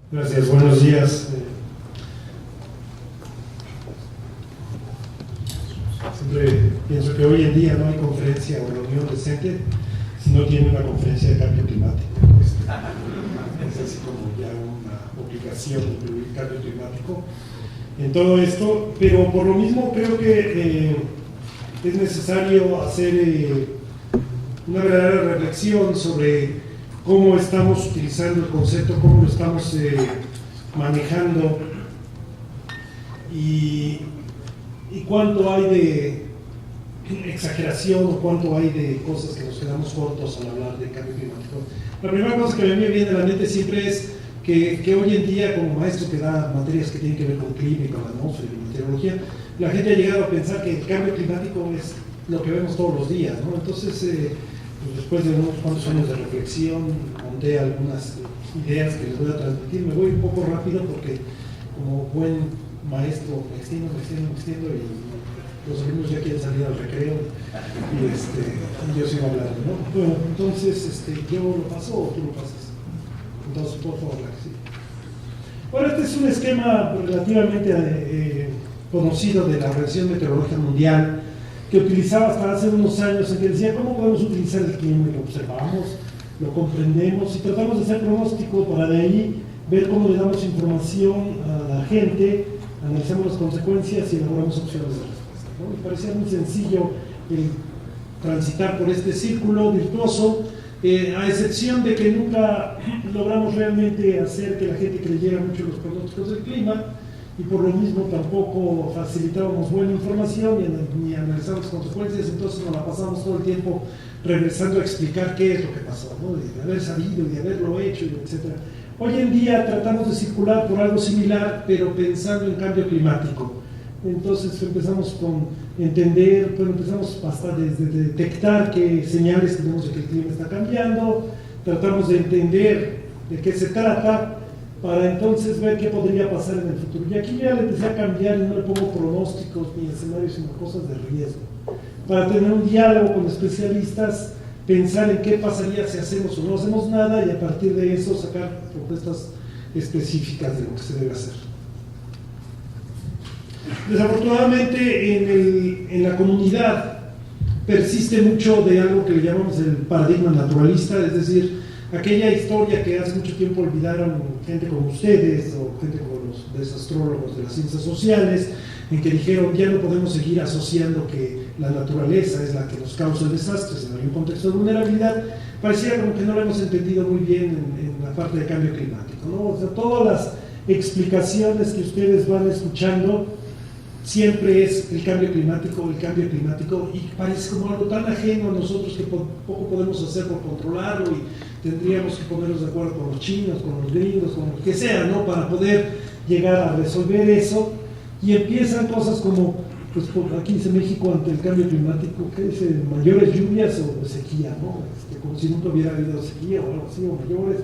Gracias, buenos días. Siempre pienso que hoy en día no hay conferencia o reunión decente si no tiene una conferencia de cambio climático. Es así como ya una obligación incluir cambio climático en todo esto, pero por lo mismo creo que es necesario hacer una verdadera reflexión sobre cómo estamos utilizando el concepto, cómo lo estamos manejando y cuánto hay de exageración o cuánto hay de cosas que nos quedamos cortos al hablar de cambio climático. La primera cosa que a mí me viene a la mente siempre es que hoy en día, como maestro que da materias que tienen que ver con clima y con la atmósfera y meteorología, la gente ha llegado a pensar que el cambio climático es lo que vemos todos los días, ¿no? Entonces, después de unos cuantos años de reflexión, monté algunas ideas que les voy a transmitir. Me voy un poco rápido porque, como buen maestro, me extiendo y los alumnos ya quieren salir al recreo y yo sigo hablando, ¿no? Bueno, entonces, ¿yo lo paso o tú lo pasas? Entonces, por favor, sí. Bueno, este es un esquema relativamente conocido de la Organización Meteorológica Mundial, que utilizaba hasta hace unos años, en que decía cómo podemos utilizar el clima. Lo observamos, lo comprendemos y tratamos de hacer pronóstico para de ahí ver cómo le damos información a la gente, analizamos las consecuencias y elaboramos opciones de respuesta, ¿no? Me parecía muy sencillo transitar por este círculo virtuoso, a excepción de que nunca logramos realmente hacer que la gente creyera mucho en los pronósticos del clima, y por lo mismo tampoco facilitábamos buena información ni analizamos las consecuencias. Entonces nos la pasamos todo el tiempo regresando a explicar qué es lo que pasó, ¿no? De haber sabido y de haberlo hecho, etc. Hoy en día tratamos de circular por algo similar, pero pensando en cambio climático. Entonces empezamos con entender, pero empezamos hasta desde detectar qué señales tenemos de que el clima está cambiando, tratamos de entender de qué se trata, para entonces ver qué podría pasar en el futuro. Y aquí ya le empecé a cambiar y no le pongo pronósticos ni escenarios, sino cosas de riesgo. Para tener un diálogo con especialistas, pensar en qué pasaría si hacemos o no hacemos nada y a partir de eso sacar propuestas específicas de lo que se debe hacer. Desafortunadamente en la comunidad persiste mucho de algo que le llamamos el paradigma naturalista, es decir, aquella historia que hace mucho tiempo olvidaron gente como ustedes o gente como los desastrólogos de las ciencias sociales, en que dijeron ya no podemos seguir asociando que la naturaleza es la que nos causa desastres en algún contexto de vulnerabilidad. Pareciera como que no lo hemos entendido muy bien en la parte de cambio climático, ¿no? O sea, todas las explicaciones que ustedes van escuchando siempre es el cambio climático, y parece como algo tan ajeno a nosotros que poco podemos hacer por controlarlo y tendríamos que ponernos de acuerdo con los chinos, con los gringos, con lo que sea, ¿no? Para poder llegar a resolver eso. Y empiezan cosas como, pues aquí dice México ante el cambio climático, ¿qué dice? Mayores lluvias o sequía, ¿no? Como si nunca hubiera habido sequía o algo así, o mayores.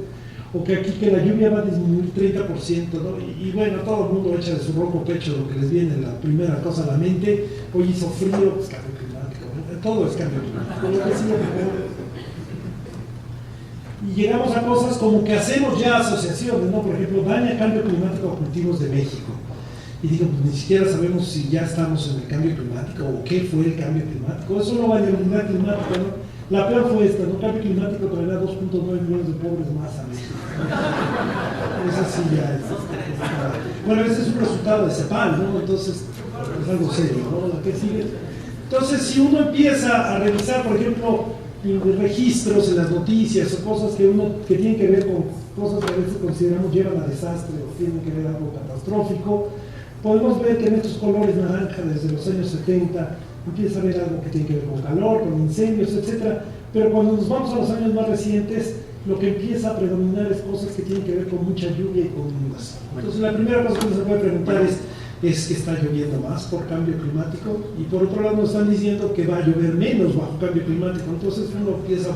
O que aquí que la lluvia va a disminuir 30%, ¿no? Y bueno, todo el mundo echa de su rojo pecho lo que les viene la primera cosa a la mente. Hoy hizo frío, pues cambio climático, ¿no? Todo es cambio climático, lo que sigue mejor. Y llegamos a cosas como que hacemos ya asociaciones, ¿no? Por ejemplo, daña cambio climático a cultivos de México. Y digo, pues ni siquiera sabemos si ya estamos en el cambio climático o qué fue el cambio climático. Eso no va a variabilidad climática, ¿no? La peor fue esta, ¿no? Cambio climático traerá 2.9 millones de pobres más a México. Eso sí ya es. Bueno, ese es un resultado de CEPAL, ¿no? Entonces, es algo serio, ¿no? ¿Qué sigue? Entonces, si uno empieza a revisar, por ejemplo, registros en las noticias o cosas que tienen que ver con cosas que a veces consideramos llevan a desastre o tienen que ver algo catastrófico, podemos ver que en estos colores naranja desde los años 70 empieza a haber algo que tiene que ver con calor, con incendios, etc. Pero cuando nos vamos a los años más recientes, lo que empieza a predominar es cosas que tienen que ver con mucha lluvia y con inundación. Entonces la primera cosa que uno se puede preguntar es que está lloviendo más por cambio climático, y por otro lado nos están diciendo que va a llover menos bajo cambio climático. Entonces uno empieza a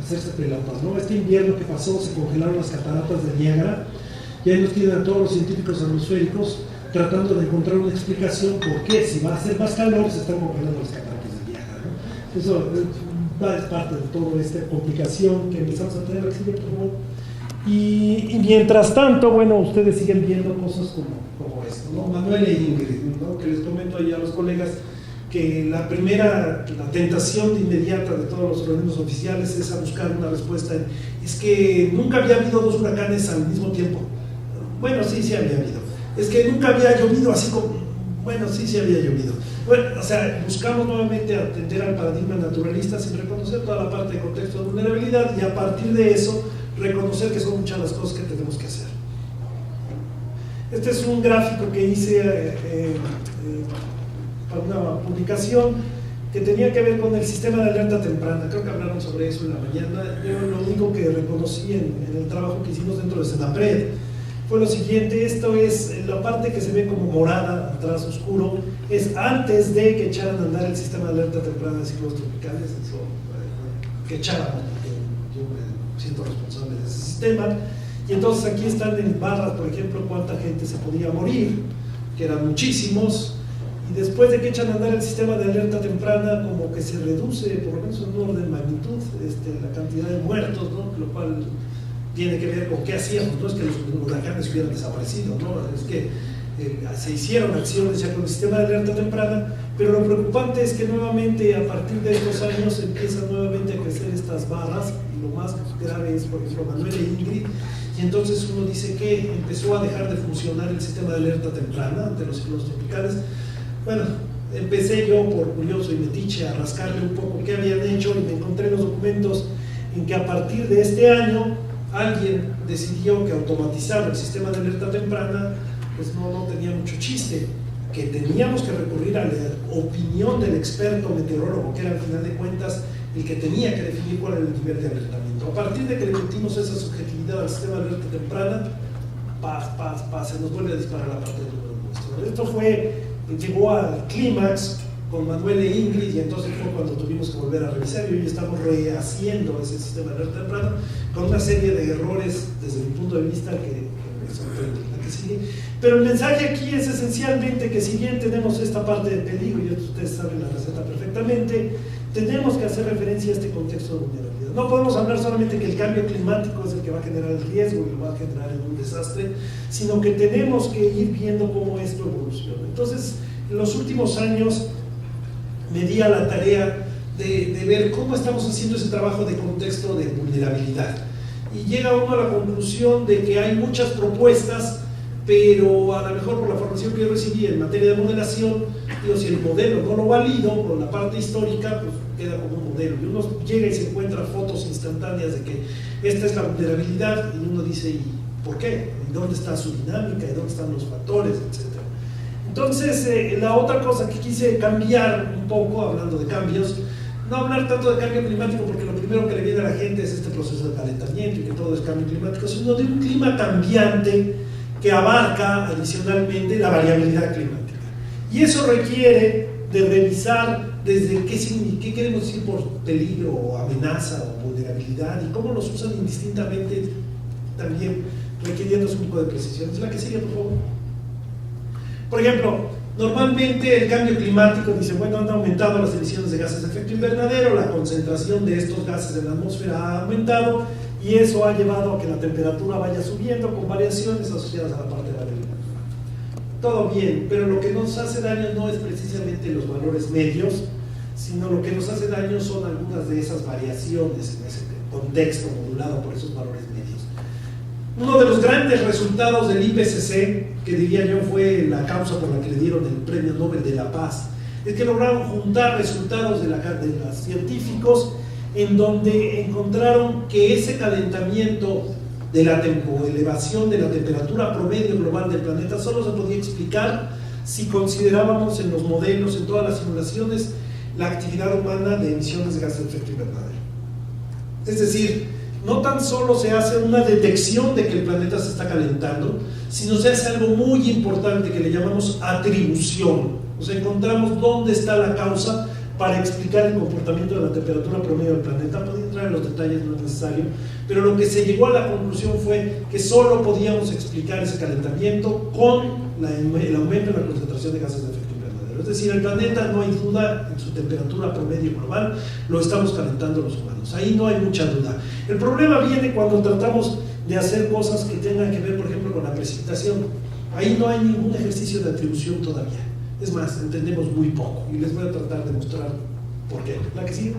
hacerse pelotas, ¿no? Este invierno que pasó se congelaron las cataratas de Niágara, y ahí nos tienen a todos los científicos atmosféricos tratando de encontrar una explicación por qué, si va a hacer más calor, se están congelando las cataratas de Niágara, ¿no? Eso es parte de toda esta complicación que empezamos a tener aquí, por favor. Y mientras tanto, bueno, ustedes siguen viendo cosas como esto, ¿no? Manuel e Ingrid, ¿no? Que les comento ahí a los colegas que la tentación inmediata de todos los organismos oficiales es a buscar una respuesta. Es que nunca había habido dos huracanes al mismo tiempo. Bueno, sí había habido. Es que nunca había llovido así como... Bueno, sí había llovido. Bueno, o sea, buscamos nuevamente atender al paradigma naturalista sin reconocer toda la parte de contexto de vulnerabilidad y a partir de eso reconocer que son muchas las cosas que tenemos que hacer. Este es un gráfico que hice para una publicación que tenía que ver con el sistema de alerta temprana. Creo que hablaron sobre eso en la mañana. Yo lo único que reconocí en el trabajo que hicimos dentro de Senapred fue lo siguiente. Esto es la parte que se ve como morada, atrás oscuro, es antes de que echaran a andar el sistema de alerta temprana de ciclos tropicales, eso, que echaran, porque yo me siento responsable de ese sistema. Y entonces aquí están en barras, por ejemplo, cuánta gente se podía morir, que eran muchísimos. Y después de que echan a andar el sistema de alerta temprana, como que se reduce, por lo menos en un orden de magnitud, la cantidad de muertos, ¿no? Lo cual tiene que ver con qué hacíamos. No es que los huracanes hubieran desaparecido, ¿no? Es que se hicieron acciones ya con el sistema de alerta temprana, pero lo preocupante es que nuevamente a partir de estos años empiezan nuevamente a crecer estas barras, y lo más grave es, por ejemplo, Manuel e Ingrid, y entonces uno dice que empezó a dejar de funcionar el sistema de alerta temprana ante los ciclones tropicales. Bueno, empecé yo por curioso y metiche a rascarle un poco qué habían hecho y me encontré en los documentos en que a partir de este año alguien decidió que automatizar el sistema de alerta temprana pues no tenía mucho chiste, que teníamos que recurrir a la opinión del experto meteorólogo, que era al final de cuentas el que tenía que definir cuál era el nivel de alertamiento. A partir de que le metimos esa subjetividad al sistema de alerta temprana, se nos vuelve a disparar la parte del número nuestro. Esto llegó al clímax con Manuel e Ingrid, y entonces fue cuando tuvimos que volver a revisar, y hoy estamos rehaciendo ese sistema de alerta temprana con una serie de errores desde mi punto de vista que me sorprenden. Pero el mensaje aquí es esencialmente que si bien tenemos esta parte de peligro, y ustedes saben la receta perfectamente, tenemos que hacer referencia a este contexto de vulnerabilidad. No podemos hablar solamente que el cambio climático es el que va a generar el riesgo y lo va a generar en un desastre, sino que tenemos que ir viendo cómo esto evoluciona. Entonces, en los últimos años me di a la tarea de ver cómo estamos haciendo ese trabajo de contexto de vulnerabilidad. Y llega uno a la conclusión de que hay muchas propuestas, pero a lo mejor por la formación que yo recibí en materia de modelación, digo, si el modelo no lo valido por la parte histórica, pues queda como un modelo. Y uno llega y se encuentra fotos instantáneas de que esta es la vulnerabilidad, y uno dice, ¿y por qué? ¿Y dónde está su dinámica? ¿Y dónde están los factores? Etcétera. Entonces, la otra cosa que quise cambiar un poco, hablando de cambios, no hablar tanto de cambio climático, porque lo primero que le viene a la gente es este proceso de calentamiento y que todo es cambio climático, sino de un clima cambiante que abarca adicionalmente la variabilidad climática. Y eso requiere de revisar desde qué queremos decir por peligro o amenaza o vulnerabilidad y cómo los usan indistintamente, también requiriendo un poco de precisión. Es la que sigue, por favor. Por ejemplo, normalmente el cambio climático dice, bueno, han aumentado las emisiones de gases de efecto invernadero, la concentración de estos gases en la atmósfera ha aumentado y eso ha llevado a que la temperatura vaya subiendo con variaciones asociadas a la parte de la variabilidad. Todo bien, pero lo que nos hace daño no es precisamente los valores medios, sino lo que nos hace daño son algunas de esas variaciones en ese contexto modulado por esos valores medios. Uno de los grandes resultados del IPCC, que diría yo fue la causa por la que le dieron el Premio Nobel de la Paz, es que lograron juntar resultados de los científicos en donde encontraron que ese calentamiento de la elevación de la temperatura promedio global del planeta solo se podía explicar si considerábamos en los modelos, en todas las simulaciones, la actividad humana de emisiones de gases de efecto invernadero. Es decir, no tan solo se hace una detección de que el planeta se está calentando, sino se hace algo muy importante que le llamamos atribución. O sea, encontramos dónde está la causa para explicar el comportamiento de la temperatura promedio del planeta. Podría entrar en los detalles, no es necesario, pero lo que se llegó a la conclusión fue que solo podíamos explicar ese calentamiento con el aumento en la concentración de gases de efecto invernadero. Es decir, el planeta, no hay duda, en su temperatura promedio global lo estamos calentando los humanos. Ahí no hay mucha duda. El problema viene cuando tratamos de hacer cosas que tengan que ver, por ejemplo, con la precipitación. Ahí no hay ningún ejercicio de atribución todavía. Es más, entendemos muy poco y les voy a tratar de mostrar por qué. ¿La que sigue?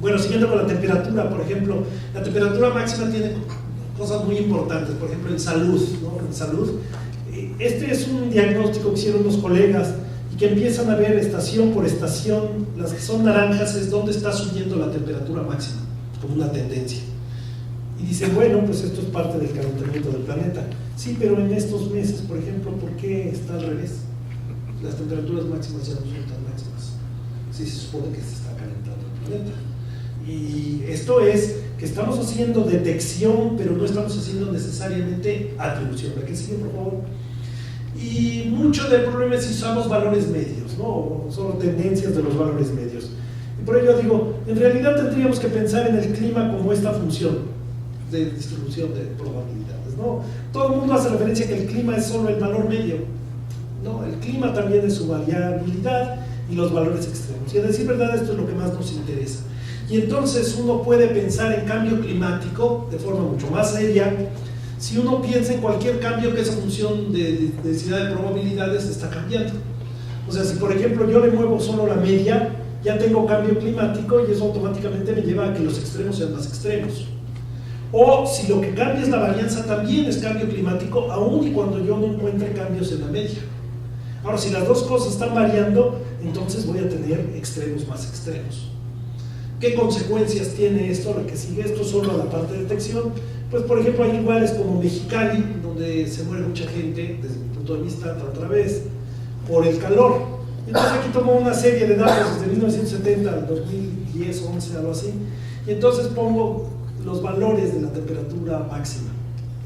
Bueno, siguiendo con la temperatura, por ejemplo, la temperatura máxima tiene cosas muy importantes, por ejemplo, en salud, ¿no? En salud, este es un diagnóstico que hicieron unos colegas y que empiezan a ver estación por estación, las que son naranjas es donde está subiendo la temperatura máxima, como una tendencia. Y dicen, bueno, pues esto es parte del calentamiento del planeta. Sí, pero en estos meses, por ejemplo, ¿por qué está al revés? Las temperaturas máximas ya no son tan máximas. Sí, se supone que se está calentando el planeta. Y esto es que estamos haciendo detección, pero no estamos haciendo necesariamente atribución. ¿La que sigue, por favor? Y mucho del problema es si usamos valores medios, ¿no? O solo tendencias de los valores medios. Y por ello digo, en realidad tendríamos que pensar en el clima como esta función de distribución de probabilidades, ¿no? Todo el mundo hace referencia a que el clima es solo el valor medio, ¿no? El clima también es su variabilidad y los valores extremos. Y a decir verdad, esto es lo que más nos interesa. Y entonces uno puede pensar en cambio climático de forma mucho más seria. Si uno piensa en cualquier cambio que esa función de densidad de probabilidades está cambiando. O sea, si por ejemplo yo le muevo solo la media, ya tengo cambio climático y eso automáticamente me lleva a que los extremos sean más extremos. O si lo que cambia es la varianza, también es cambio climático, aun y cuando yo no encuentre cambios en la media. Ahora, si las dos cosas están variando, entonces voy a tener extremos más extremos. ¿Qué consecuencias tiene esto? Lo que sigue, esto solo a la parte de detección. Pues, por ejemplo, hay lugares como Mexicali, donde se muere mucha gente, desde mi punto de vista, otra vez, por el calor. Entonces, aquí tomo una serie de datos desde 1970 al 2010, 11, algo así, y entonces pongo los valores de la temperatura máxima.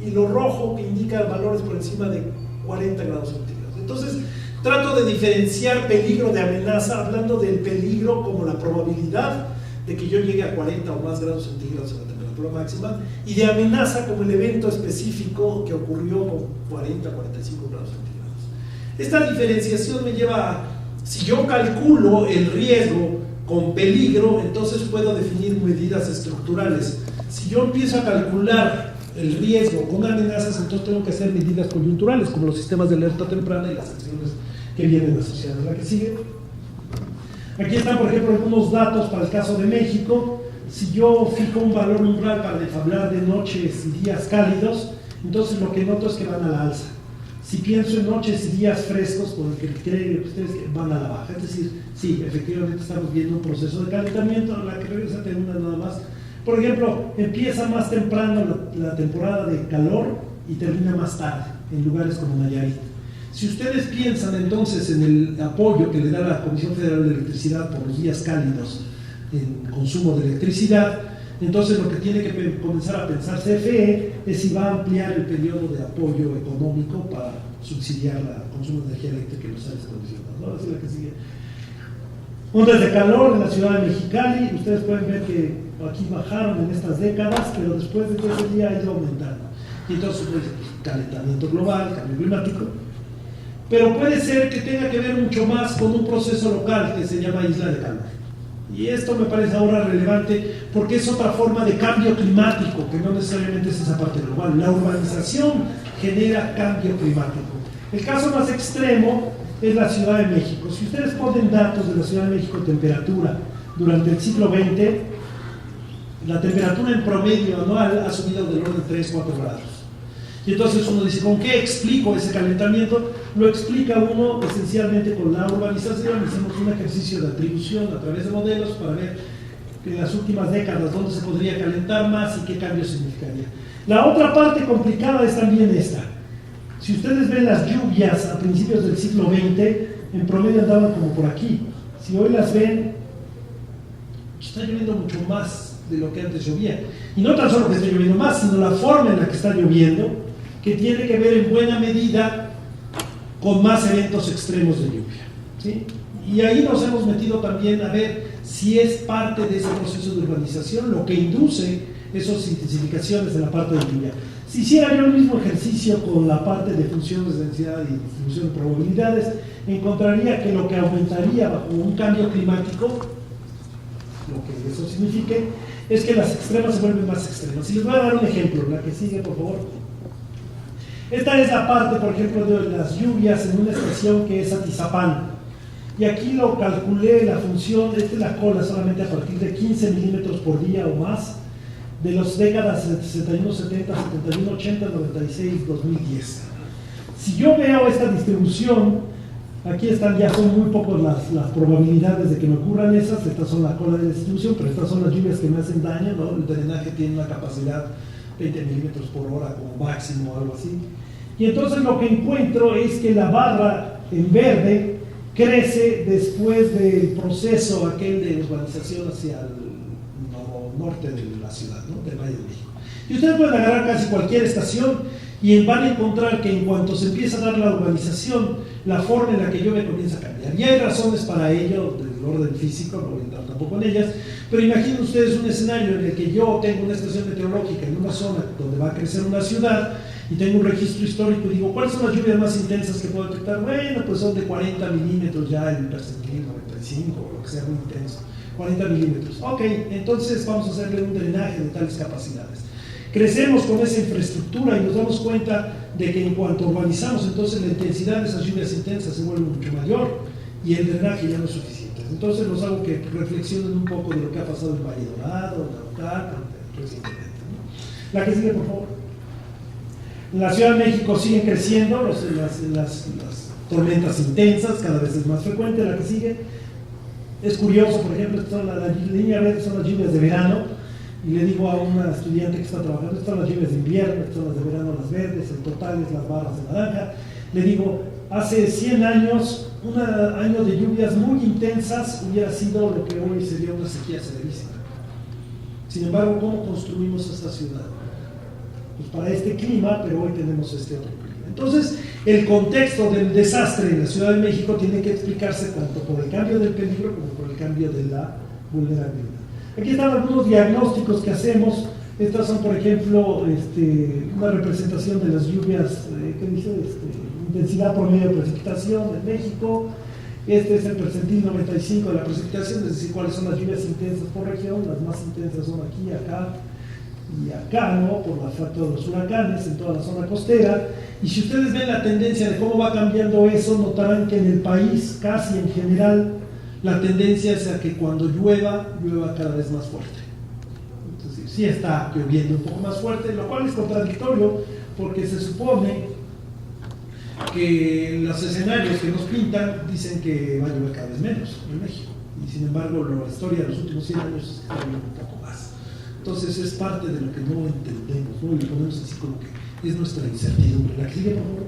Y lo rojo que indica valores por encima de 40 grados centígrados. Entonces, trato de diferenciar peligro de amenaza, hablando del peligro como la probabilidad de que yo llegue a 40 o más grados centígrados en la temperatura máxima, y de amenaza como el evento específico que ocurrió con 40 o 45 grados centígrados. Esta diferenciación me lleva a, si yo calculo el riesgo con peligro, entonces puedo definir medidas estructurales. Si yo empiezo a calcular el riesgo con amenazas, entonces tengo que hacer medidas coyunturales, como los sistemas de alerta temprana y las acciones que vienen asociadas. ¿La que sigue? Aquí están, por ejemplo, algunos datos para el caso de México. Si yo fijo un valor umbral para hablar de noches y días cálidos, entonces lo que noto es que van a la alza. Si pienso en noches y días frescos, por el que creen ustedes que van a la baja. Es decir, sí, efectivamente estamos viendo un proceso de calentamiento. La que regresa una nada más. Por ejemplo, empieza más temprano la temporada de calor y termina más tarde, en lugares como Nayarit. Si ustedes piensan entonces en el apoyo que le da la Comisión Federal de Electricidad por los días cálidos en consumo de electricidad, entonces lo que tiene que comenzar a pensar CFE es si va a ampliar el periodo de apoyo económico para subsidiar el consumo de energía eléctrica en los aires acondicionados, ¿no? Así es la que sigue. Ondas de calor en la ciudad de Mexicali, ustedes pueden ver que aquí bajaron en estas décadas, pero después de ese día ha ido aumentando. Y entonces, pues, calentamiento global, cambio climático. Pero puede ser que tenga que ver mucho más con un proceso local que se llama isla de calor. Y esto me parece ahora relevante porque es otra forma de cambio climático, que no necesariamente es esa parte global. La urbanización genera cambio climático. El caso más extremo es la Ciudad de México. Si ustedes ponen datos de la Ciudad de México, temperatura, durante el siglo XX, la temperatura en promedio anual ha subido del orden de 3-4 grados. Y entonces uno dice, ¿con qué explico ese calentamiento? Lo explica uno esencialmente con la urbanización. Hicimos un ejercicio de atribución a través de modelos para ver en las últimas décadas dónde se podría calentar más y qué cambio significaría. La otra parte complicada es también esta. Si ustedes ven las lluvias a principios del siglo XX, en promedio andaban como por aquí. Si hoy las ven, está lloviendo mucho más de lo que antes llovía. Y no tan solo que está lloviendo más, sino la forma en la que está lloviendo, que tiene que ver en buena medida con más eventos extremos de lluvia, ¿sí? Y ahí nos hemos metido también a ver si es parte de ese proceso de urbanización lo que induce esas intensificaciones de la parte de lluvia. Si hiciera yo el mismo ejercicio con la parte de funciones de densidad y distribución de probabilidades, encontraría que lo que aumentaría bajo un cambio climático, lo que eso signifique, es que las extremas se vuelven más extremas. Y les voy a dar un ejemplo, la que sigue, por favor. Esta es la parte, por ejemplo, de las lluvias en una estación que es Atizapán. Y aquí lo calculé, la función, esta es la cola solamente a partir de 15 milímetros por día o más, de las décadas 61, 70, 71, 80, 96, 2010. Si yo veo esta distribución, aquí están, ya son muy pocas las probabilidades de que me ocurran esas, estas son la cola de la distribución, pero estas son las lluvias que me hacen daño, ¿no? El drenaje tiene una capacidad 20 milímetros por hora como máximo o algo así. Y entonces lo que encuentro es que la barra en verde crece después del proceso aquel de urbanización hacia el norte de la ciudad, ¿no? Del Valle de México. Y ustedes pueden agarrar casi cualquier estación y van a encontrar que en cuanto se empieza a dar la urbanización, la forma en la que llueve comienza a cambiar. Y hay razones para ello, del orden físico, no voy a entrar tampoco en ellas, pero imaginen ustedes un escenario en el que yo tengo una estación meteorológica en una zona donde va a crecer una ciudad y tengo un registro histórico y digo, ¿cuáles son las lluvias más intensas que puedo detectar? Bueno, pues son de 40 milímetros ya en percentil, 95 o lo que sea muy intenso. 40 milímetros. Ok, entonces vamos a hacerle un drenaje de tales capacidades. Crecemos con esa infraestructura y nos damos cuenta de que en cuanto urbanizamos, entonces la intensidad de esas lluvias intensas se vuelve mucho mayor y el drenaje ya no es suficiente. Entonces los hago que reflexionen un poco de lo que ha pasado en Valle Dorado, en Naucalpan, recientemente, ¿no? La que sigue, por favor. En la Ciudad de México siguen creciendo las tormentas intensas, cada vez es más frecuente. La que sigue. Es curioso, por ejemplo, la línea verde son las lluvias de verano, y le digo a una estudiante que está trabajando, estas son las lluvias de invierno, estas son las de verano las verdes, el total es las barras de naranja. Le digo, hace 100 años, un año de lluvias muy intensas hubiera sido lo que hoy sería una sequía severísima. Sin embargo, ¿cómo construimos esta ciudad? Pues para este clima, pero hoy tenemos este otro clima. Entonces, el contexto del desastre en la Ciudad de México tiene que explicarse tanto por el cambio del peligro como por el cambio de la vulnerabilidad. Aquí están algunos diagnósticos que hacemos. Estas son, por ejemplo, una representación de las lluvias, ¿qué dice? Intensidad promedio de precipitación en México. Este es el percentil 95 de la precipitación, es decir, cuáles son las lluvias intensas por región. Las más intensas son aquí, acá y acá, ¿no? Por el efecto de los huracanes en toda la zona costera. Y si ustedes ven la tendencia de cómo va cambiando eso, notarán que en el país, casi en general, la tendencia es a que cuando llueva cada vez más fuerte. Entonces, sí está lloviendo un poco más fuerte, lo cual es contradictorio, porque se supone que los escenarios que nos pintan dicen que va a llover cada vez menos en México. Y sin embargo, la historia de los últimos 100 años es que está lloviendo un poco más. Entonces es parte de lo que no entendemos, ¿no? Y lo ponemos así como que es nuestra incertidumbre. La que sigue, por favor.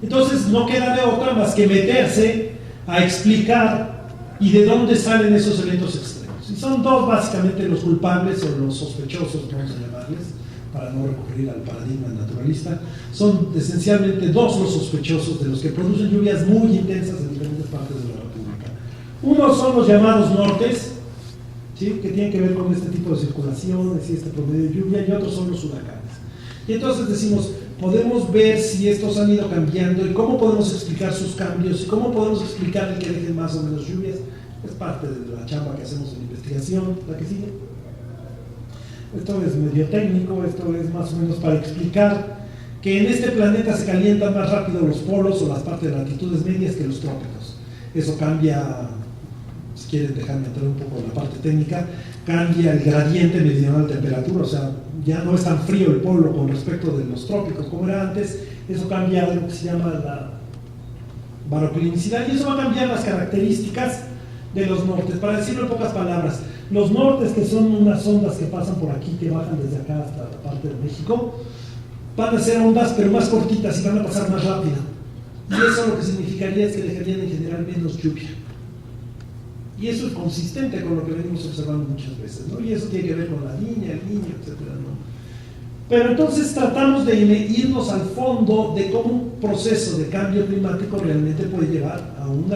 Entonces no queda de otra más que meterse a explicar y de dónde salen esos eventos extremos. Y son dos básicamente los culpables o los sospechosos, vamos a llamarles, para no recurrir al paradigma naturalista. Son esencialmente dos los sospechosos de los que producen lluvias muy intensas en diferentes partes de la República. Uno son los llamados nortes, ¿sí? Que tienen que ver con este tipo de circulaciones y este promedio de lluvia, y otros son los huracanes. Y entonces decimos, podemos ver si estos han ido cambiando y cómo podemos explicar sus cambios y cómo podemos explicar el que dejen más o menos lluvias. Es parte de la chamba que hacemos en investigación. La que sigue. Esto es medio técnico, esto es más o menos para explicar que en este planeta se calientan más rápido los polos o las partes de latitudes medias que los trópicos. Eso cambia, si quieren dejarme entrar un poco en la parte técnica, cambia el gradiente meridional de temperatura, o sea, ya no es tan frío el polo con respecto de los trópicos como era antes. Eso cambia algo que se llama la baroclinicidad, y eso va a cambiar las características de los nortes. Para decirlo en pocas palabras, los nortes, que son unas ondas que pasan por aquí, que bajan desde acá hasta la parte de México, van a ser ondas pero más cortitas y van a pasar más rápido, y eso lo que significaría es que dejarían en general menos lluvia. Y eso es consistente con lo que venimos observando muchas veces, ¿no? Y eso tiene que ver con la niña, el niño, etcétera, ¿no? Pero entonces tratamos de irnos al fondo de cómo un proceso de cambio climático realmente puede llevar a un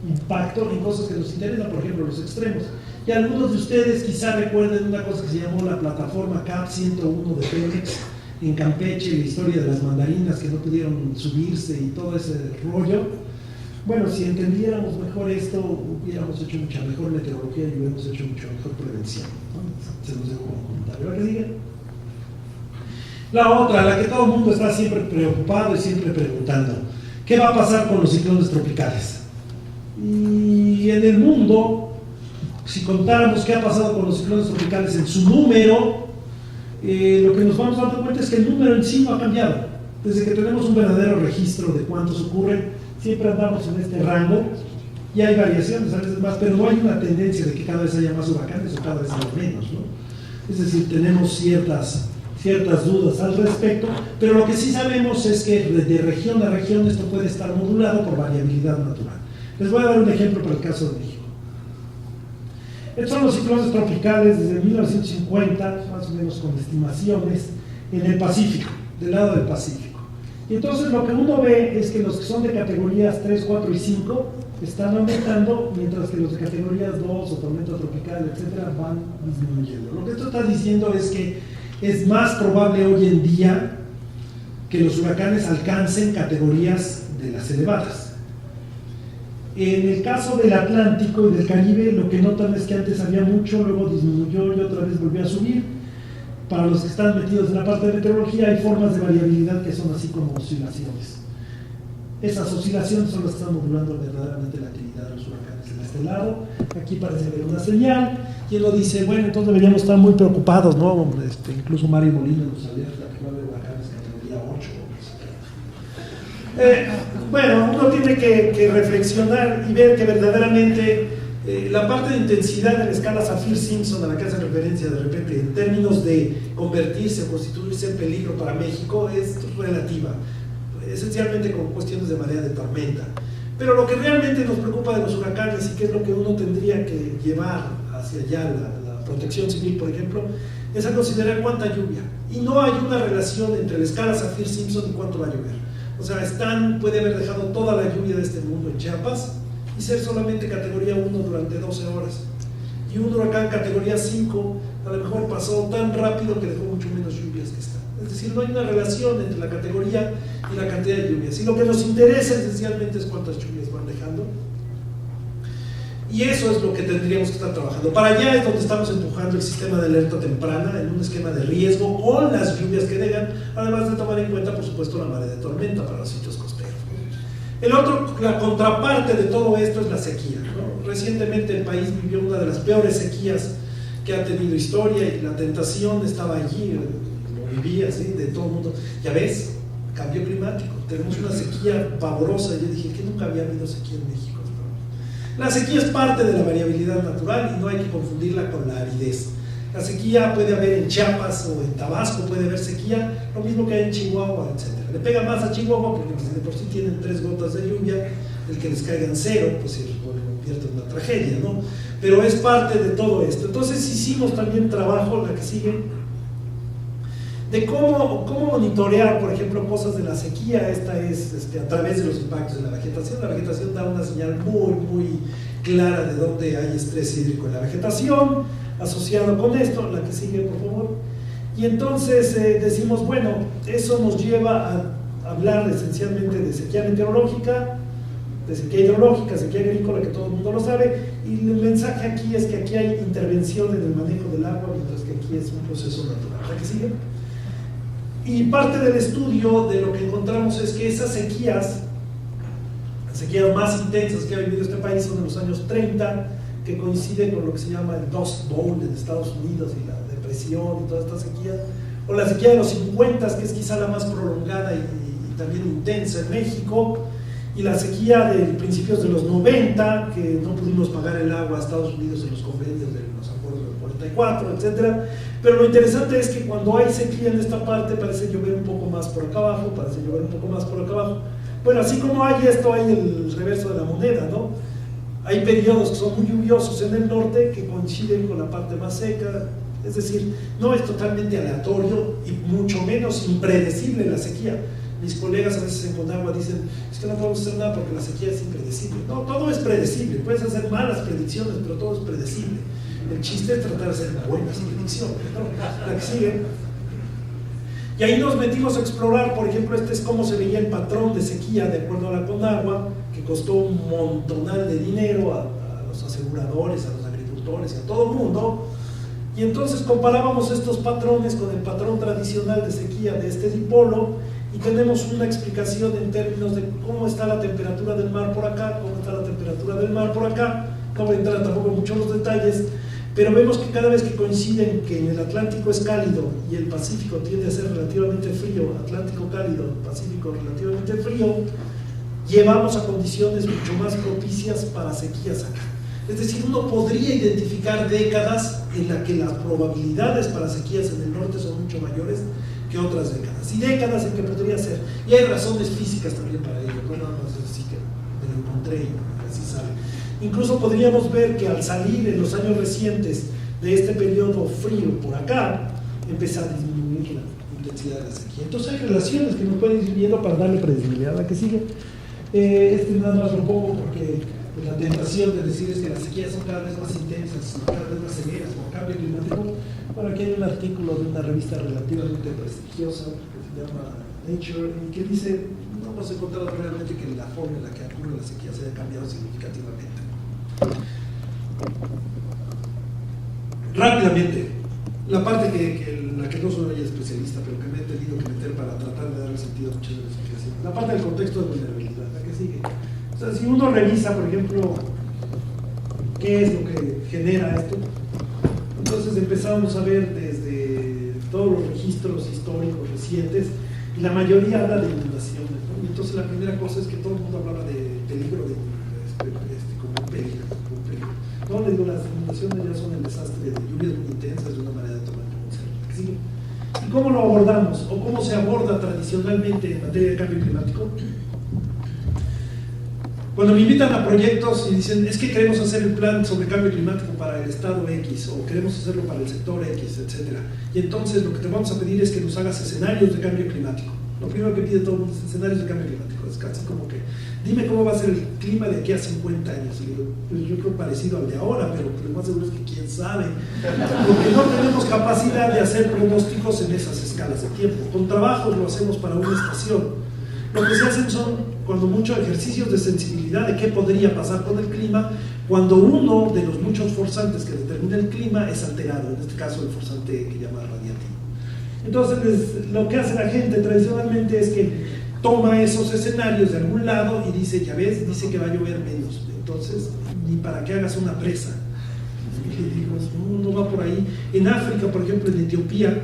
impacto en cosas que nos interesan, por ejemplo, los extremos. Y algunos de ustedes quizá recuerden una cosa que se llamó la plataforma CAP 101 de Pemex en Campeche, la historia de las mandarinas que no pudieron subirse y todo ese rollo. bueno, si entendiéramos mejor esto, hubiéramos hecho mucha mejor meteorología y hubiéramos hecho mucha mejor prevención, ¿no? Se los dejo como comentario. ¿La que sigue? La otra, la que todo el mundo está siempre preocupado y siempre preguntando, ¿qué va a pasar con los ciclones tropicales? Y en el mundo, si contáramos qué ha pasado con los ciclones tropicales en su número, lo que nos vamos dando cuenta es que el número en sí no ha cambiado. Desde que tenemos un verdadero registro de cuántos ocurren, siempre andamos en este rango, y hay variaciones a veces más, pero no hay una tendencia de que cada vez haya más huracanes o cada vez haya menos, ¿no? Es decir, tenemos ciertas dudas al respecto, pero lo que sí sabemos es que de región a región esto puede estar modulado por variabilidad natural. Les voy a dar un ejemplo para el caso de México. Estos son los ciclones tropicales desde 1950, más o menos con estimaciones, en el Pacífico, del lado del Pacífico. Y entonces lo que uno ve es que los que son de categorías 3, 4 y 5 están aumentando, mientras que los de categorías 2 o tormenta tropical, etcétera, van disminuyendo. Lo que esto está diciendo es que es más probable hoy en día que los huracanes alcancen categorías de las elevadas. En el caso del Atlántico y del Caribe, lo que notan es que antes había mucho, luego disminuyó y otra vez volvió a subir. Para los que están metidos en la parte de meteorología, hay formas de variabilidad que son así como oscilaciones. Esas oscilaciones son las que están modulando verdaderamente la actividad de los huracanes en este lado. Aquí parece haber una señal, y él lo dice, bueno, entonces deberíamos estar muy preocupados, ¿no? Hombre, incluso Mario Molina nos alerta que va a haber huracanes categoría 8. Bueno, uno tiene que reflexionar y ver que verdaderamente la parte de intensidad de la escala Saffir-Simpson a la que hace referencia de repente en términos de convertirse o constituirse en peligro para México es relativa, esencialmente con cuestiones de marea de tormenta. Pero lo que realmente nos preocupa de los huracanes y que es lo que uno tendría que llevar hacia allá, la protección civil, por ejemplo, es a considerar cuánta lluvia. Y no hay una relación entre la escala Saffir-Simpson y cuánto va a llover. O sea, puede haber dejado toda la lluvia de este mundo en Chiapas y ser solamente categoría 1 durante 12 horas. Y un huracán categoría 5 a lo mejor pasó tan rápido que dejó mucho menos lluvias que esta. Es decir, no hay una relación entre la categoría y la cantidad de lluvias. Y lo que nos interesa esencialmente es cuántas lluvias van dejando. Y eso es lo que tendríamos que estar trabajando. Para allá es donde estamos empujando el sistema de alerta temprana en un esquema de riesgo con las lluvias que dejan, además de tomar en cuenta, por supuesto, la marea de tormenta para los sitios costeros. La contraparte de todo esto es la sequía, ¿no? Recientemente el país vivió una de las peores sequías que ha tenido historia y la tentación estaba allí, lo vivía así, de todo el mundo. Ya ves, cambio climático, tenemos una sequía pavorosa. Yo dije que nunca había habido sequía en México. La sequía es parte de la variabilidad natural y no hay que confundirla con la aridez. La sequía puede haber en Chiapas o en Tabasco, puede haber sequía, lo mismo que hay en Chihuahua, etc. Le pega más a Chihuahua porque de por sí tienen 3 gotas de lluvia, el que les caigan 0, pues se convierte en una tragedia, ¿no? Pero es parte de todo esto. Entonces hicimos también trabajo, la que sigue, de cómo monitorear, por ejemplo, cosas de la sequía. Esta es a través de los impactos de la vegetación. La vegetación da una señal muy, muy clara de dónde hay estrés hídrico en la vegetación, asociado con esto. La que sigue, por favor. Y entonces decimos, bueno, eso nos lleva a hablar esencialmente de sequía meteorológica, de sequía hidrológica, sequía agrícola, que todo el mundo lo sabe, y el mensaje aquí es que aquí hay intervención en el manejo del agua, mientras que aquí es un proceso natural. ¿La que sigue? Y parte del estudio de lo que encontramos es que esas sequías, las sequías más intensas que ha vivido este país son en los años 30, que coincide con lo que se llama el Dust Bowl en Estados Unidos y la depresión y toda esta sequía, o la sequía de los 50, que es quizá la más prolongada y también intensa en México, y la sequía de principios de los 90, que no pudimos pagar el agua a Estados Unidos en los convenios de los acuerdos del 44, etc. Pero lo interesante es que cuando hay sequía en esta parte parece llover un poco más por acá abajo, parece llover un poco más por acá abajo. Bueno, así como hay esto, hay el reverso de la moneda, ¿no? Hay periodos que son muy lluviosos en el norte que coinciden con la parte más seca. Es decir, no es totalmente aleatorio y mucho menos impredecible la sequía. Mis colegas a veces en Conagua dicen, es que no podemos hacer nada porque la sequía es impredecible. No, todo es predecible, puedes hacer malas predicciones, pero todo es predecible. El chiste es tratar de hacer buenas predicciones, ¿no? La que sigue. Y ahí nos metimos a explorar, por ejemplo, este es cómo se veía el patrón de sequía de acuerdo a la Conagua, que costó un montonal de dinero a los aseguradores, a los agricultores y a todo el mundo. Y entonces comparábamos estos patrones con el patrón tradicional de sequía de este dipolo y tenemos una explicación en términos de cómo está la temperatura del mar por acá, cómo está la temperatura del mar por acá. No voy a entrar tampoco mucho en los detalles, pero vemos que cada vez que coinciden que en el Atlántico es cálido y el Pacífico tiende a ser relativamente frío, Atlántico cálido, Pacífico relativamente frío, llevamos a condiciones mucho más propicias para sequías acá. Es decir, uno podría identificar décadas en las que las probabilidades para sequías en el norte son mucho mayores que otras décadas. Y décadas en que podría ser. Y hay razones físicas también para ello, no nada más es así que me lo encontré y así sale. Incluso podríamos ver que al salir en los años recientes de este periodo frío por acá, empieza a disminuir la intensidad de la sequía. Entonces hay relaciones que nos pueden ir viendo para darle previsibilidad a la que sigue. Nada más lo pongo porque la tentación de decir es que las sequías son cada vez más intensas, cada vez más severas por cambio climático. Bueno, aquí hay un artículo de una revista relativamente prestigiosa que se llama Nature y que dice, no hemos encontrado realmente que la forma en la que ocurre la sequía se haya cambiado significativamente. Rápidamente, la parte la que no soy especialista, pero que me he tenido que meter para tratar de darle sentido a muchas de las explicaciones. La parte del contexto de vulnerabilidad, la que sigue. O sea, si uno revisa, por ejemplo, qué es lo que genera esto, entonces empezamos a ver desde todos los registros históricos recientes, y la mayoría habla de inundaciones, ¿no? Y entonces la primera cosa es que todo el mundo hablaba de peligro de como peligro. No, les digo, las inundaciones ya son el desastre de lluvias muy intensas de una manera de tomar como. ¿Y cómo lo abordamos? ¿O cómo se aborda tradicionalmente en materia de cambio climático? Cuando me invitan a proyectos y dicen, es que queremos hacer el plan sobre cambio climático para el estado X, o queremos hacerlo para el sector X, etc. Y entonces lo que te vamos a pedir es que nos hagas escenarios de cambio climático. Lo primero que pide todo el mundo es escenarios de cambio climático. Es casi como que, dime cómo va a ser el clima de aquí a 50 años. Y digo, pues yo creo parecido al de ahora, pero lo más seguro es que quién sabe. Porque no tenemos capacidad de hacer pronósticos en esas escalas de tiempo. Con trabajos lo hacemos para una estación. Lo que se hacen son, cuando muchos ejercicios de sensibilidad de qué podría pasar con el clima, cuando uno de los muchos forzantes que determina el clima es alterado, en este caso el forzante que llama radiativo. Entonces, lo que hace la gente tradicionalmente es que toma esos escenarios de algún lado y dice, ya ves, dice que va a llover menos, entonces, ni para que hagas una presa. Y digo, no va por ahí. En África, por ejemplo, en Etiopía,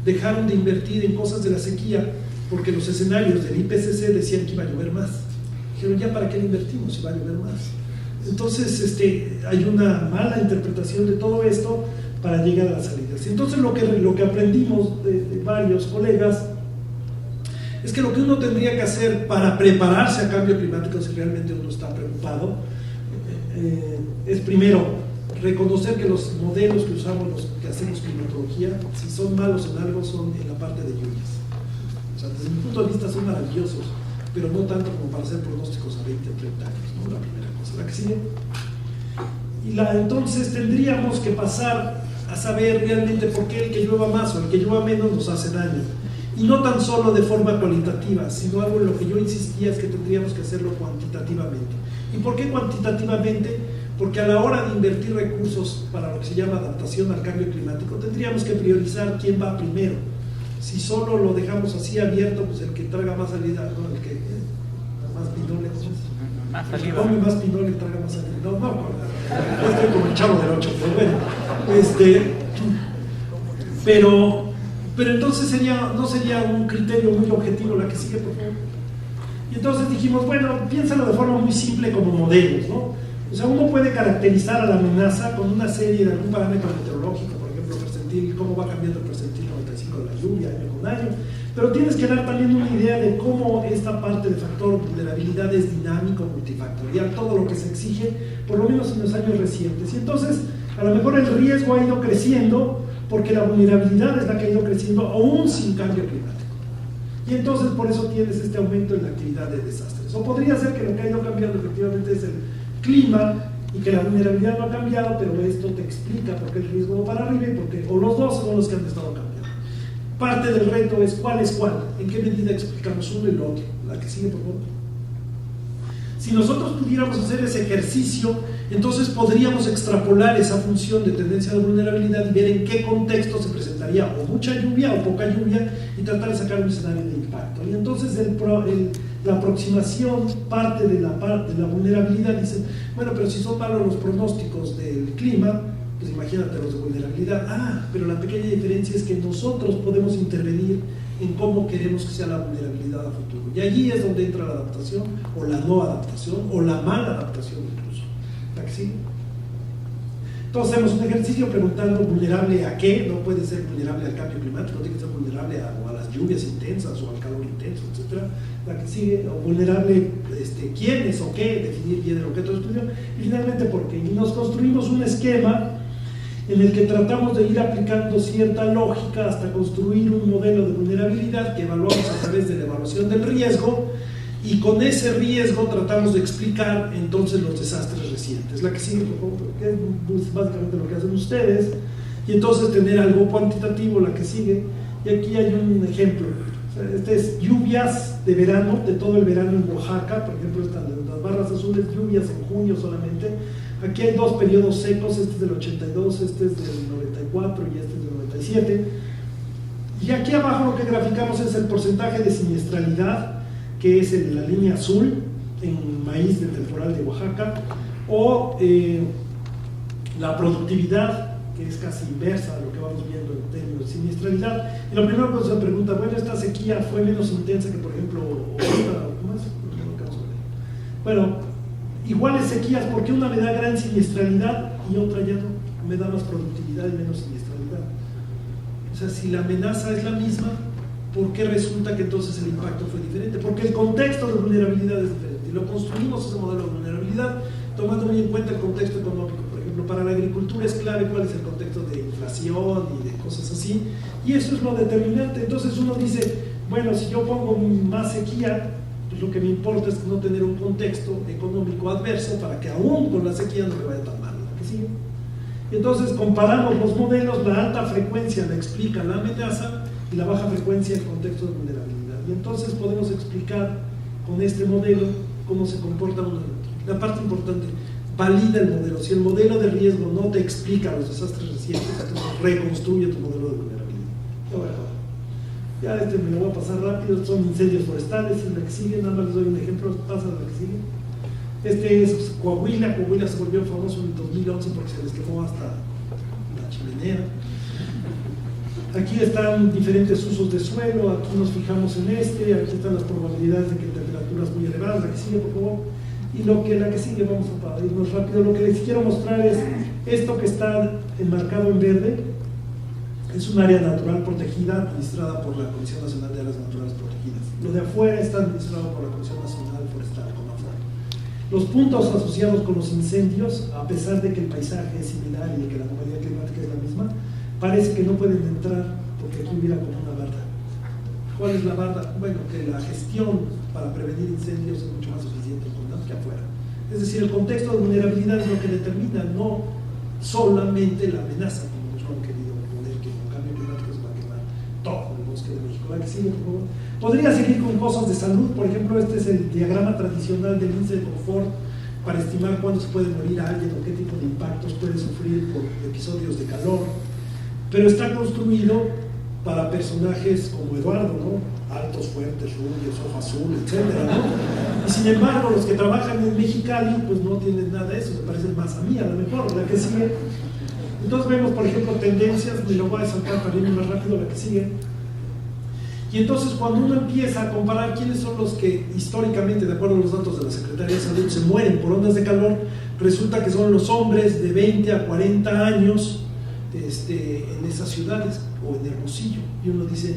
dejaron de invertir en cosas de la sequía porque los escenarios del IPCC decían que iba a llover más. Dijeron, ya para qué le invertimos si va a llover más. Entonces hay una mala interpretación de todo esto para llegar a las salidas. Entonces lo que aprendimos de varios colegas es que lo que uno tendría que hacer para prepararse a cambio climático, si realmente uno está preocupado, es primero reconocer que los modelos que usamos, los que hacemos climatología, si son malos en algo, son en la parte de lluvias. O sea, desde mi punto de vista son maravillosos, pero no tanto como para hacer pronósticos a 20 o 30 años, ¿no? La primera cosa. La que sigue. Y entonces tendríamos que pasar a saber realmente por qué el que llueva más o el que llueva menos nos hace daño. Y no tan solo de forma cualitativa, sino algo en lo que yo insistía es que tendríamos que hacerlo cuantitativamente. ¿Y por qué cuantitativamente? Porque a la hora de invertir recursos para lo que se llama adaptación al cambio climático, tendríamos que priorizar quién va primero. Si solo lo dejamos así abierto, pues el que traga más salida, ¿no? El que más pinole, el que come más pinole traga más salida. No, estoy como el Chavo del 8, pero bueno. Pero entonces no sería un criterio muy objetivo. La que sigue, por favor. Y entonces dijimos, bueno, piénsalo de forma muy simple como modelos, ¿no? O sea, uno puede caracterizar a la amenaza con una serie de algún parámetro meteorológico, por ejemplo, percentil, cómo va cambiando el percentil 95 de la lluvia año con año, pero tienes que dar también una idea de cómo esta parte de factor vulnerabilidad es dinámico, multifactorial, todo lo que se exige, por lo menos en los años recientes. Y entonces, a lo mejor el riesgo ha ido creciendo porque la vulnerabilidad es la que ha ido creciendo aún sin cambio climático. Y entonces por eso tienes este aumento en la actividad de desastres. O podría ser que lo que ha ido cambiando efectivamente es el clima y que la vulnerabilidad no ha cambiado, pero esto te explica por qué el riesgo va para arriba y por qué, o los dos son los que han estado cambiando. parte del reto es cuál, en qué medida explicamos uno y lo otro. La que sigue, por favor. Si nosotros pudiéramos hacer ese ejercicio, entonces podríamos extrapolar esa función de tendencia de vulnerabilidad y ver en qué contexto se presentaría o mucha lluvia o poca lluvia y tratar de sacar un escenario de impacto. Y entonces la aproximación parte de la vulnerabilidad dice, bueno, pero si son malos los pronósticos del clima, pues imagínate los de vulnerabilidad. Pero la pequeña diferencia es que nosotros podemos intervenir en cómo queremos que sea la vulnerabilidad a futuro. Y allí es donde entra la adaptación, o la no adaptación, o la mala adaptación incluso. ¿La que sigue? Entonces hacemos un ejercicio preguntando vulnerable a qué. No puede ser vulnerable al cambio climático, tiene que ser vulnerable a las lluvias intensas o al calor intenso, etc. La que sigue, o vulnerable quiénes o qué, definir bien el objeto de estudio. Y finalmente por qué. Y nos construimos un esquema en el que tratamos de ir aplicando cierta lógica hasta construir un modelo de vulnerabilidad que evaluamos a través de la evaluación del riesgo, y con ese riesgo tratamos de explicar entonces los desastres recientes. La que sigue, por favor, que es básicamente lo que hacen ustedes, y entonces tener algo cuantitativo. La que sigue, y aquí hay un ejemplo. Este es lluvias de verano, de todo el verano en Oaxaca. Por ejemplo, están las barras azules, lluvias en junio solamente. Aquí hay dos periodos secos, este es del 82, este es del 94 y este es del 97. Y aquí abajo lo que graficamos es el porcentaje de siniestralidad, que es en la línea azul, en maíz de temporal de Oaxaca, o la productividad, que es casi inversa a lo que vamos viendo en términos de siniestralidad. Y lo primero que se pregunta, bueno, esta sequía fue menos intensa que, por ejemplo, ¿cómo es? Bueno, iguales sequías, ¿por qué una me da gran siniestralidad y otra ya no? Me da más productividad y menos siniestralidad. O sea, si la amenaza es la misma, ¿por qué resulta que entonces el impacto fue diferente? Porque el contexto de vulnerabilidad es diferente. Y lo construimos ese modelo de vulnerabilidad tomando muy en cuenta el contexto económico. Por ejemplo, para la agricultura es clave cuál es el contexto de inflación y de cosas así. Y eso es lo determinante. Entonces uno dice, bueno, si yo pongo más sequía, pues lo que me importa es no tener un contexto económico adverso para que aún con la sequía no me vaya tan mal. ¿Que sigue? Y entonces comparamos los modelos, la alta frecuencia la explica la amenaza y la baja frecuencia el contexto de vulnerabilidad. Y entonces podemos explicar con este modelo cómo se comporta uno del otro. La parte importante, valida el modelo. Si el modelo de riesgo no te explica los desastres recientes, entonces reconstruye tu modelo de vulnerabilidad. Ya me lo voy a pasar rápido. Son incendios forestales, es la que sigue. Nada más les doy un ejemplo, pasa la que sigue. Este es Coahuila. Coahuila se volvió famoso en 2011 porque se les quemó hasta la chimenea. Aquí están diferentes usos de suelo, aquí nos fijamos en aquí están las probabilidades de que temperaturas muy elevadas. La que sigue, por favor. Y la que sigue, vamos a irnos rápido. Lo que les quiero mostrar es esto que está enmarcado en verde. Es un área natural protegida administrada por la Comisión Nacional de Áreas Naturales Protegidas. Lo de afuera está administrado por la Comisión Nacional Forestal, CONAFOR. Los puntos asociados con los incendios, a pesar de que el paisaje es similar y de que la anomalía climática es la misma, parece que no pueden entrar porque aquí hubiera como una barda. ¿Cuál es la barda? Bueno, que la gestión para prevenir incendios es mucho más eficiente que afuera. Es decir, el contexto de vulnerabilidad es lo que determina, no solamente la amenaza, como muchos han querido poner, que con cambio climático se va a quemar todo el bosque de México. La que sigue, por favor. Podría seguir con cosas de salud. Por ejemplo, este es el diagrama tradicional del índice de confort para estimar cuándo se puede morir alguien o qué tipo de impactos puede sufrir por episodios de calor. Pero está construido para personajes como Eduardo, ¿no? Altos, fuertes, rubios, ojo azul, etcétera, ¿no? Y sin embargo, los que trabajan en Mexicali, pues no tienen nada de eso, se parecen más a mí, a lo mejor, la que sigue. Entonces vemos, por ejemplo, tendencias, me lo voy a saltar también más rápido, la que sigue. Y entonces cuando uno empieza a comparar quiénes son los que históricamente, de acuerdo a los datos de la Secretaría de Salud, se mueren por ondas de calor, resulta que son los hombres de 20 a 40 años en esas ciudades, o en Hermosillo. Y uno dice,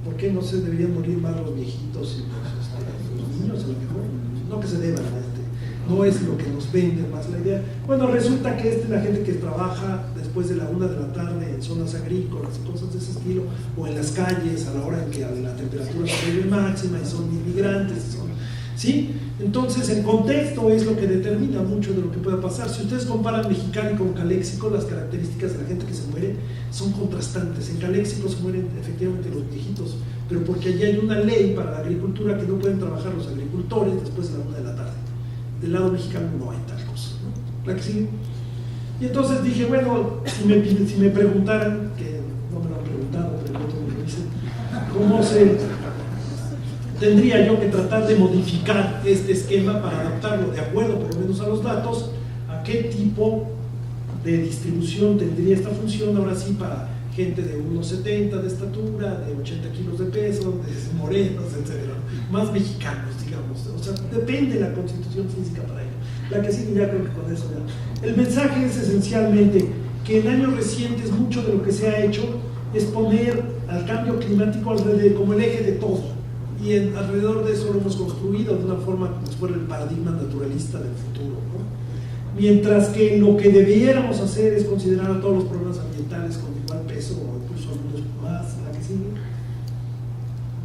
¿por qué no se deberían morir más los viejitos y los niños a lo mejor? No que se deban no es lo que nos vende más la idea. Bueno, resulta que la gente que trabaja después de la 1 de la tarde en zonas agrícolas y cosas de ese estilo, o en las calles a la hora en que la temperatura se vuelve máxima y son inmigrantes, ¿sí? Entonces el contexto es lo que determina mucho de lo que pueda pasar. Si ustedes comparan Mexicali con Caléxico, las características de la gente que se muere son contrastantes. En Caléxico se mueren efectivamente los viejitos, pero porque allí hay una ley para la agricultura que no pueden trabajar los agricultores después de la 1 de la tarde. Del lado mexicano no hay tal cosa, ¿no? ¿La que sigue? Y entonces dije, bueno, si me preguntaran, que no me lo han preguntado, pero yo todo me lo dicen, ¿cómo tendría yo que tratar de modificar este esquema para adaptarlo de acuerdo por lo menos a los datos, a qué tipo de distribución tendría esta función ahora sí para gente de 1,70 de estatura, de 80 kilos de peso, de morenos, etcétera, más mexicanos, digamos. O sea, depende de la constitución física para ello. La que sigue ya creo que con eso ya. El mensaje es esencialmente que en años recientes mucho de lo que se ha hecho es poner al cambio climático alrededor, como el eje de todo. Y alrededor de eso lo hemos construido de una forma como si fuera el paradigma naturalista del futuro, ¿no? Mientras que lo que debiéramos hacer es considerar a todos los problemas ambientales con igual peso o incluso algunos más, la que sigue,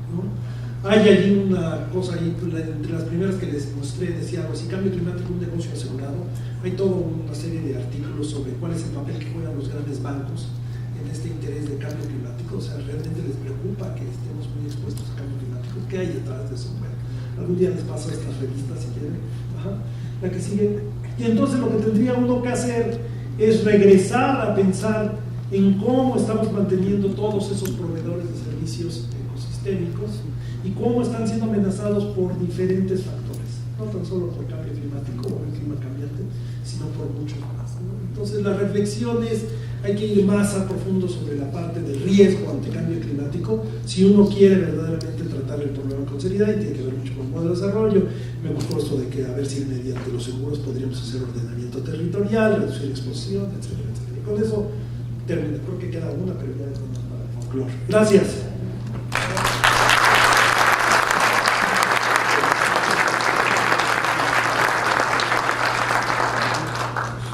¿no? Hay allí una cosa ahí, entre las primeras que les mostré decía algo así, cambio climático, un negocio asegurado. Hay toda una serie de artículos sobre cuál es el papel que juegan los grandes bancos en este interés de cambio climático. O sea, realmente les preocupa que estemos muy expuestos a cambio climático. ¿Qué hay detrás de eso? Bueno, algún día les paso estas revistas si quieren. Ajá. La que sigue. Y entonces lo que tendría uno que hacer es regresar a pensar en cómo estamos manteniendo todos esos proveedores de servicios ecosistémicos y cómo están siendo amenazados por diferentes factores, no tan solo por cambio climático o el clima cambiante, sino por muchos más, ¿no? Entonces la reflexión es, hay que ir más a profundo sobre la parte del riesgo ante cambio climático si uno quiere verdaderamente tratar el problema con seriedad, y tiene que ver mucho con el modo de desarrollo. Me gustó esto de que a ver si mediante los seguros podríamos hacer ordenamiento territorial, reducir exposición, etcétera, etcétera. Y con eso termino, creo que queda una, pero ya es más para el folclore. Gracias.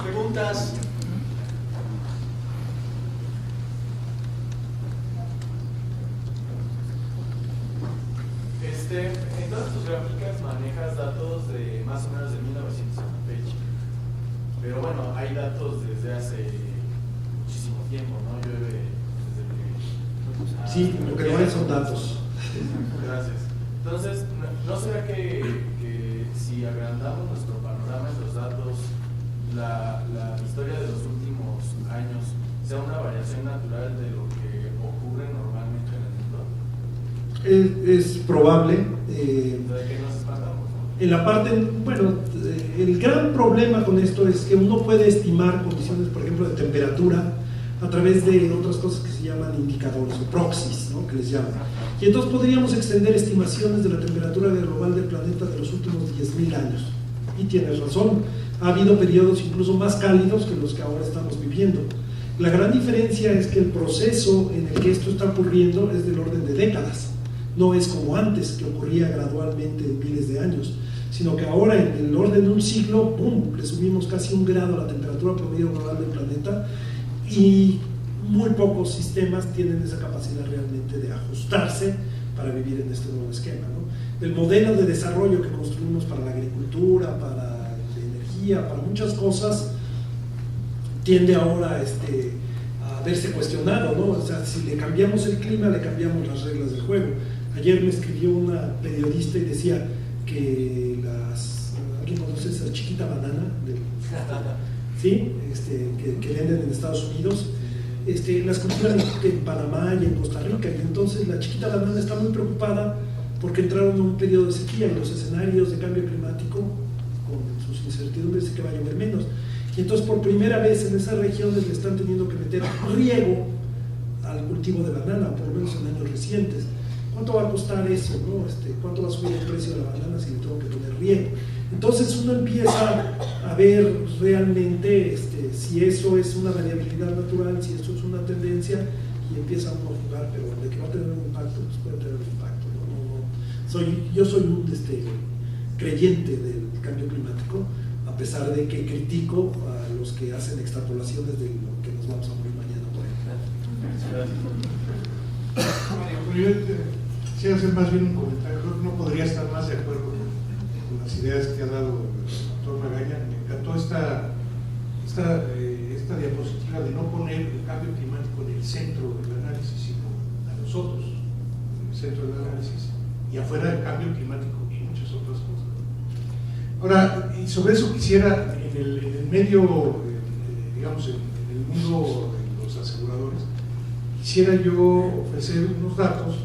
Preguntas. En todas tus gráficas manejas datos de más o menos de 1900 a la fecha, pero bueno, hay datos desde hace muchísimo tiempo, ¿no? Llueve desde que... Sí, lo que no hay son datos. Gracias. Entonces, ¿no será que si agrandamos nuestro panorama en los datos, la historia de los últimos años sea una variación natural de lo que ocurre normalmente en el mundo? Es probable. ¿De qué nos espantamos? En la parte, bueno, el gran problema con esto es que uno puede estimar condiciones, por ejemplo, de temperatura a través de otras cosas que se llaman indicadores o proxies, ¿no? Que les llaman. Y entonces podríamos extender estimaciones de la temperatura global del planeta de los últimos 10.000 años. Y tienes razón, ha habido periodos incluso más cálidos que los que ahora estamos viviendo. La gran diferencia es que el proceso en el que esto está ocurriendo es del orden de décadas. No es como antes, que ocurría gradualmente en miles de años, sino que ahora en el orden de un siglo, ¡pum!, le subimos casi 1 grado a la temperatura promedio global del planeta, y muy pocos sistemas tienen esa capacidad realmente de ajustarse para vivir en este nuevo esquema, ¿no? El modelo de desarrollo que construimos para la agricultura, para la energía, para muchas cosas, tiende ahora a verse cuestionado, ¿no? O sea, si le cambiamos el clima, le cambiamos las reglas del juego. Ayer me escribió una periodista y decía que ¿alguien conoce esa chiquita banana? ¿Sí? Que venden en Estados Unidos. Las cultivan en Panamá y en Costa Rica, y entonces la chiquita banana está muy preocupada porque entraron en un periodo de sequía y los escenarios de cambio climático, con sus incertidumbres, dice que va a llover menos. Y entonces por primera vez en esas regiones le están teniendo que meter riego al cultivo de banana, por lo menos en años recientes. ¿Cuánto va a costar eso, no? ¿Cuánto va a subir el precio de la banana si le tengo que poner riego? Entonces uno empieza a ver realmente si eso es una variabilidad natural, si eso es una tendencia, y empieza uno a jugar, pero de que va a tener un impacto, pues puede tener un impacto, ¿no? Yo soy un creyente del cambio climático, a pesar de que critico a los que hacen extrapolaciones de lo que nos vamos a morir mañana, por ejemplo. Yo quisiera hacer más bien un comentario, creo que no podría estar más de acuerdo ideas que ha dado el doctor Magaña. Me encantó esta diapositiva de no poner el cambio climático en el centro del análisis, sino a nosotros en el centro del análisis, y afuera del cambio climático y muchas otras cosas. Ahora, y sobre eso quisiera, en el medio, digamos, en el mundo de los aseguradores, quisiera yo ofrecer unos datos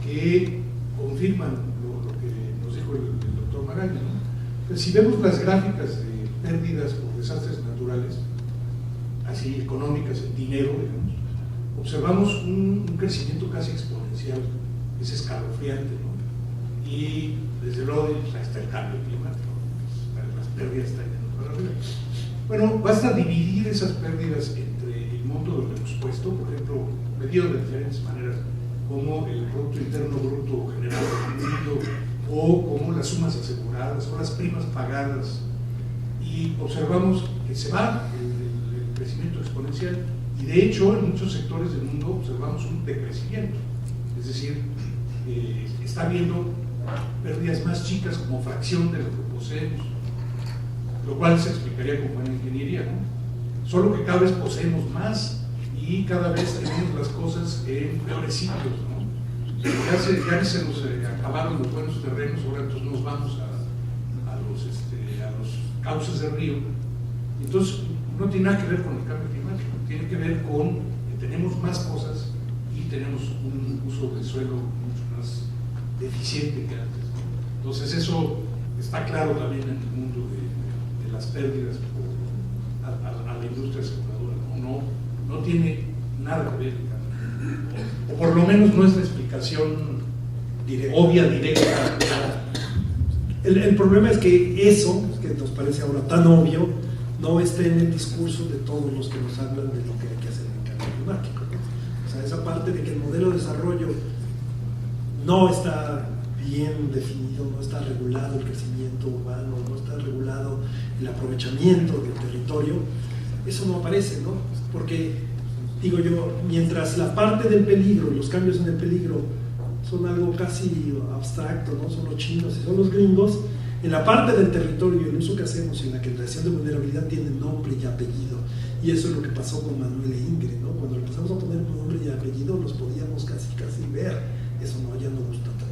que confirman lo que nos dijo el doctor Magaña, ¿no? Pues si vemos las gráficas de pérdidas por desastres naturales, así económicas, en dinero, digamos, observamos un crecimiento casi exponencial, es escalofriante, ¿no? Y desde luego está el cambio climático, las pérdidas están yendo para arriba. Bueno, basta dividir esas pérdidas entre el monto de lo que hemos puesto, por ejemplo, medido de diferentes maneras, como el Producto Interno Bruto general del mundo, o como las sumas aseguradas, o las primas pagadas, y observamos que se va el crecimiento exponencial, y de hecho en muchos sectores del mundo observamos un decrecimiento, es decir, está habiendo pérdidas más chicas como fracción de lo que poseemos, lo cual se explicaría con buena ingeniería, ¿no? Solo que cada vez poseemos más y cada vez tenemos las cosas en peores sitios, ¿no? Ya se nos acabaron los buenos terrenos, ahora entonces nos vamos a los cauces del río. Entonces no tiene nada que ver con el cambio climático, tiene que ver con que tenemos más cosas y tenemos un uso del suelo mucho más deficiente que antes, ¿no? Entonces eso está claro también en el mundo de las pérdidas a la industria aseguradora, ¿no? No tiene nada que ver el cambio, o por lo menos no es la explicación obvia, directa. El problema es que eso, que nos parece ahora tan obvio, no está en el discurso de todos los que nos hablan de lo que hay que hacer en el cambio climático, ¿no? O sea, esa parte de que el modelo de desarrollo no está bien definido, no está regulado el crecimiento urbano, no está regulado el aprovechamiento del territorio, eso no aparece, ¿no? Porque, digo yo, mientras la parte del peligro, los cambios en el peligro son algo casi abstracto, ¿no? Son los chinos y son los gringos, en la parte del territorio y el uso que hacemos en la creación de vulnerabilidad tiene nombre y apellido, y eso es lo que pasó con Manuel e Ingrid, ¿no? Cuando le empezamos a poner nombre y apellido los podíamos casi ver, eso no, ya no gusta tanto.